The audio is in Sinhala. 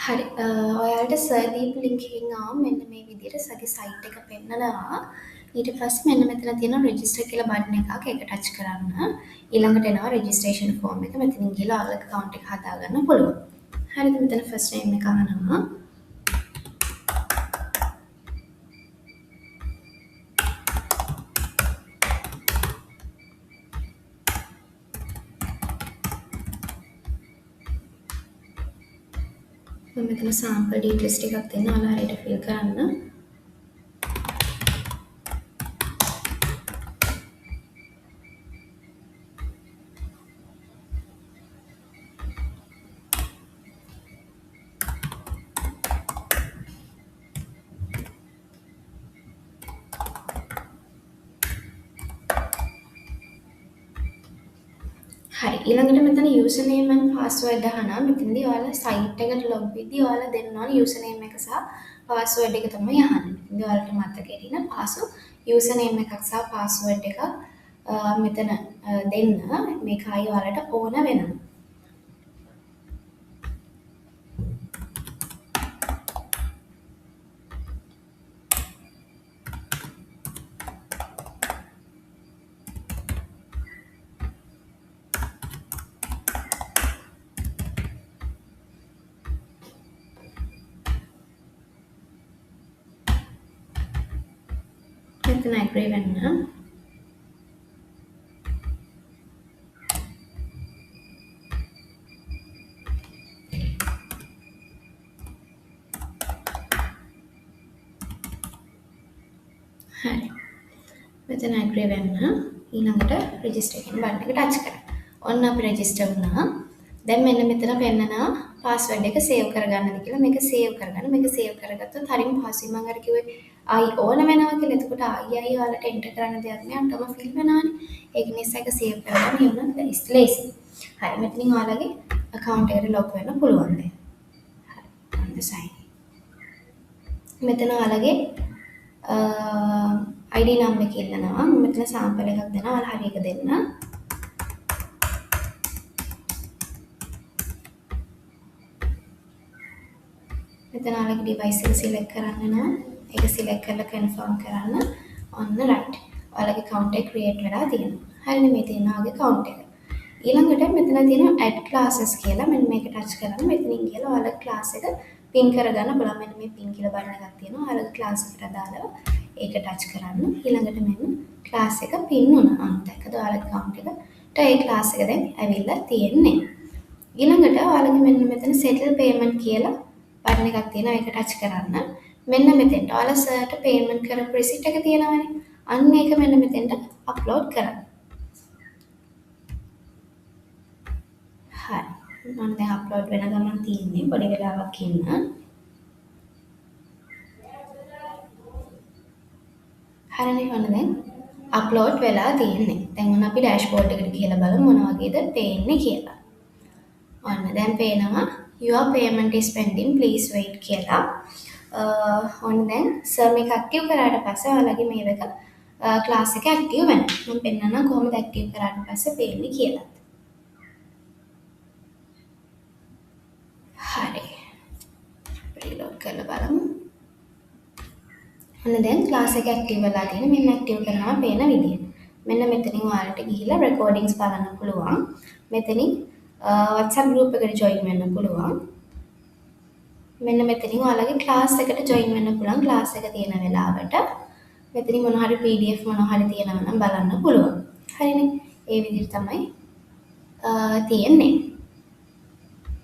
හරි. ඔයාලට සර් දීපු ලින්ක් එකකින් ආවම මෙන්න මේ විදිහට සර්ගේ සයිට් එක පෙන්නනවා. ඊට පස්සේ මෙන්න මෙතන තියෙනවා රෙජිස්ටර් කියලා බටන් එකක්. ඒක ටච් කරන්න. ඊළඟට එනවා රෙජිස්ට්‍රේෂන් ෆෝම් එක. මෙතනින් ගිහලා ඔයාලගේ account එක හදාගන්න පුළුවන්. හරිද? මෙතන ෆස්ට් නේම් එක අහනවා. මම මෙතන sample details ටිකක් දෙන්න ඔයාලා හරියට fill කරන්න. හරි. ඊළඟට මෙතන user name and password අහනවා. මෙතනදී ඔයාලා site එකට log වෙද්දී ඔයාලා දෙන්න ඕන user name එක සහ password එක තමයි අහන්නේ. මෙතනදී ඔයාලට මතක හිටින පාසු user name එකක් සහ password එකක් මෙතන දෙන්න. මේකයි ඔයාලට ඕන වෙනවා. මෙතන agree වෙන්න. හරි. මෙතන agree වෙන්න. ඊළඟට register කියන බටන් එක ටච් කරන්න. ඔන්න අපි register වුණා. දැන් මෙන්න මෙතන පෙන්නනවා password එක save කරගන්නද කියලා. මේක save කරගන්න. මේක save කරගත්තොත් හරිම පහසුයි. මම අර කිව්වේ ආයි ඕන වෙනවා කියලා. එතකොට ආයි ඔයාලට enter කරන්න දෙයක් නෑ. අන්ටම fill වෙනවානේ. ඒක නිසා ඒක save කරගන්න යන්න ලේසි. හරි. මෙතනින් ඔයාලගේ account එකට log වෙන්න පුළුවන් දැන්. හරි. on the sign. මෙතන ඔයාලගේ ID number එක ඉල්ලනවා. මෙතන sample එකක් දෙනවා. ඔයාලා හරි එක දෙන්න. මෙතන ඔයාලගේ device එක select කරන්න නම් ඒක select කරලා confirm කරන්න. ඔන්න right. ඔයාලගේ account එක create වෙලා තියෙනවා. හරිනේ මේ තියෙනවා ඔයාගේ account එක. ඊළඟට මෙතන තියෙනවා add classes කියලා. මෙන්න මේක touch කරන්න. මෙතනින් ගිහලා ඔයාලගේ class එක pin කරගන්න බලන්න. මෙන්න මේ pin කියලා බටන් එකක් තියෙනවා. ඔයාලගේ class එකට අදාළව ඒක touch කරන්න. ඊළඟට මෙන්න class එක pin වුණා. අන්තයකද ඔයාලගේ account එකට ඒ class එක දැන් ඇවිල්ලා තියෙන්නේ. ඊළඟට ඔයාලගේ මෙන්න මෙතන settle payment කියලා බටන් එකක් තියෙනවා. ඒක touch කරන්න. මෙන්න මෙතෙන්ට ඔයාලා සර්ට payment කරපු receipt එක තියෙනවනේ. අන්න ඒක මෙන්න මෙතෙන්ට upload කරන්න. හරි. මම දැන් upload වෙන ගමන් තියෙන්නේ පොඩි වෙලාවක් ඉන්න. හරිනේ ඔන්න දැන් upload වෙලා තියෙන්නේ. දැන් ඔන්න අපි dashboard එකට ගිහලා බලමු මොන වගේද පේන්නේ කියලා. ඔන්න දැන් පේනවා your payment is pending please wait කියලා. ඔන්න දැන් සර් මේක ඇක්ටිව් කරාට පස්සේ ඔයාලගේ මේව එක ක්ලාස් එක ඇක්ටිව් වෙනවා. මම පෙන්නන්නම් කොහොමද ඇක්ටිව් කරාට පස්සේ පේන්නේ කියලා. හරි. රීලෝඩ් කරලා බලමු. ඔන්න දැන් ක්ලාස් එක ඇක්ටිව් වෙලා තියෙන. මෙන්න ඇක්ටිව් කරනවා පේන විදිය. මෙන්න මෙතනින් ඔයාලට ගිහිල්ලා රෙකෝඩින්ග්ස් බලන්න පුළුවන්. මෙතනින් WhatsApp group එකට join වෙන්න පුළුවන්. මෙන්න මෙතනින් ඔයාලගේ ක්ලාස් එකට join වෙන්න පුළුවන්. ක්ලාස් එක තියෙන වෙලාවට මෙතනින් මොන හරි PDF මොන හරි තියෙනවා නම් බලන්න පුළුවන්. හරිනේ. ඒ විදිහට තමයි තියෙන්නේ.